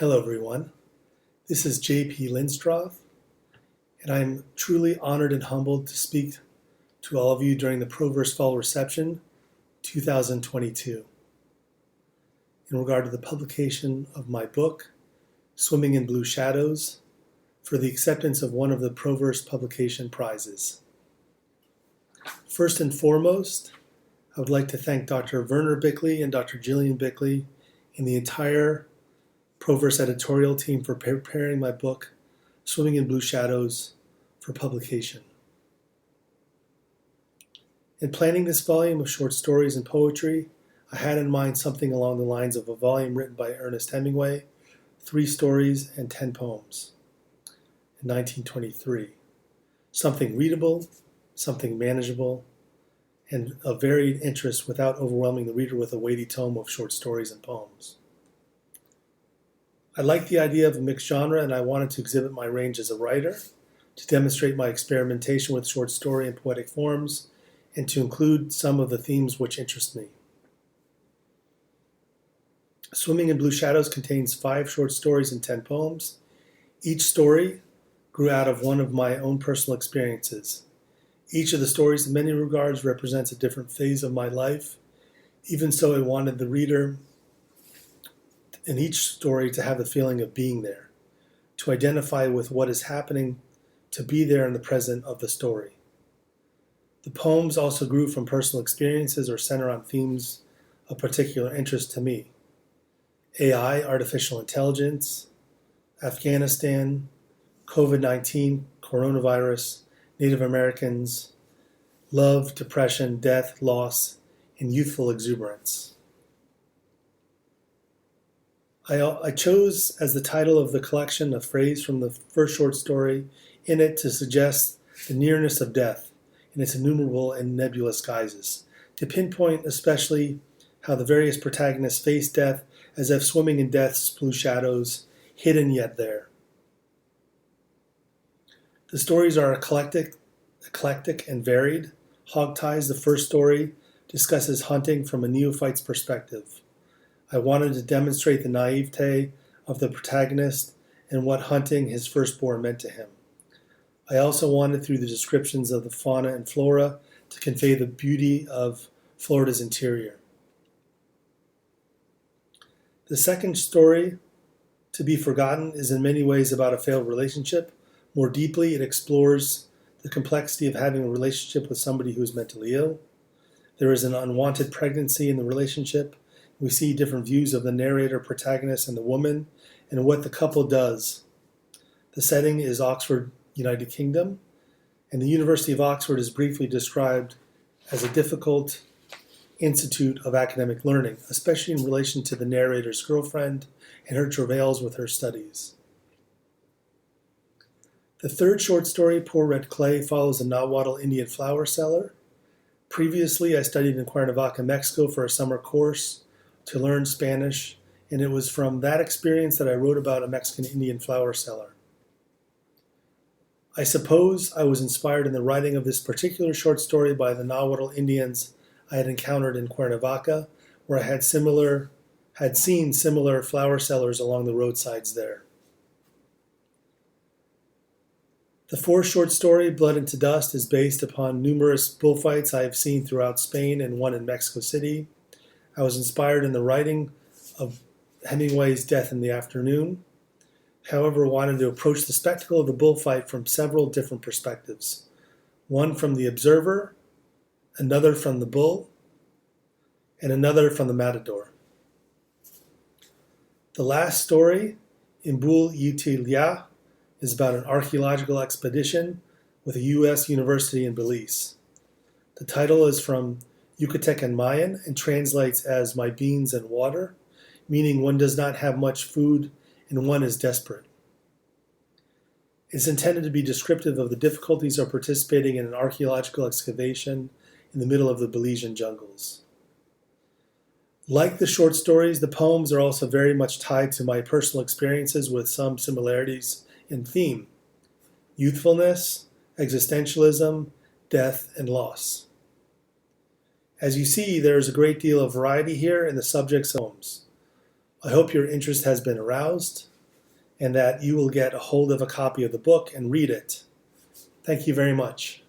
Hello everyone, this is JP Linstroth, and I'm truly honored and humbled to speak to all of you during the Proverse Autumn Reception 2022 in regard to the publication of my book, Swimming in Blue Shadows, for the acceptance of one of the Proverse Publication Prizes. First and foremost, I would like to thank Dr. Werner Bickley and Dr. Gillian Bickley and the entire Proverse editorial team for preparing my book, Swimming in Blue Shadows, for publication. In planning this volume of short stories and poetry, I had in mind something along the lines of a volume written by Ernest Hemingway, 3 stories and 10 poems, in 1923. Something readable, something manageable, and of varied interest without overwhelming the reader with a weighty tome of short stories and poems. I liked the idea of a mixed genre, and I wanted to exhibit my range as a writer, to demonstrate my experimentation with short story and poetic forms, and to include some of the themes which interest me. Swimming in Blue Shadows contains 5 short stories and 10 poems. Each story grew out of one of my own personal experiences. Each of the stories, in many regards, represents a different phase of my life. Even so, I wanted the reader in each story to have the feeling of being there, to identify with what is happening, to be there in the present of the story. The poems also grew from personal experiences or center on themes of particular interest to me. AI, artificial intelligence, Afghanistan, COVID-19, coronavirus, Native Americans, love, depression, death, loss, and youthful exuberance. I chose as the title of the collection a phrase from the first short story in it to suggest the nearness of death in its innumerable and nebulous guises, to pinpoint especially how the various protagonists face death as if swimming in death's blue shadows, hidden yet there. The stories are eclectic and varied. Hog Ties, the first story, discusses hunting from a neophyte's perspective. I wanted to demonstrate the naivete of the protagonist and what hunting his firstborn meant to him. I also wanted, through the descriptions of the fauna and flora, to convey the beauty of Florida's interior. The second story, To Be Forgotten, is in many ways about a failed relationship. More deeply, it explores the complexity of having a relationship with somebody who is mentally ill. There is an unwanted pregnancy in the relationship. We see different views of the narrator, protagonist, and the woman, and what the couple does. The setting is Oxford, United Kingdom, and the University of Oxford is briefly described as a difficult institute of academic learning, especially in relation to the narrator's girlfriend and her travails with her studies. The third short story, Poor Red Clay, follows a Nahuatl Indian flower seller. Previously, I studied in Cuernavaca, Mexico for a summer course to learn Spanish, and it was from that experience that I wrote about a Mexican Indian flower seller. I suppose I was inspired in the writing of this particular short story by the Nahuatl Indians I had encountered in Cuernavaca, where I had seen similar flower sellers along the roadsides there. The fourth short story, Blood into Dust, is based upon numerous bullfights I have seen throughout Spain and one in Mexico City. I was inspired in the writing of Hemingway's Death in the Afternoon. However, I wanted to approach the spectacle of the bullfight from several different perspectives. One from the observer, another from the bull, and another from the matador. The last story, Imbul Yutilia, is about an archaeological expedition with a U.S. university in Belize. The title is from Yucatecan Mayan and translates as "my beans and water," meaning one does not have much food and one is desperate. It's intended to be descriptive of the difficulties of participating in an archaeological excavation in the middle of the Belizean jungles. Like the short stories, the poems are also very much tied to my personal experiences with some similarities in theme: youthfulness, existentialism, death, and loss. As you see, there is a great deal of variety here in the subject's poems. I hope your interest has been aroused and that you will get a hold of a copy of the book and read it. Thank you very much.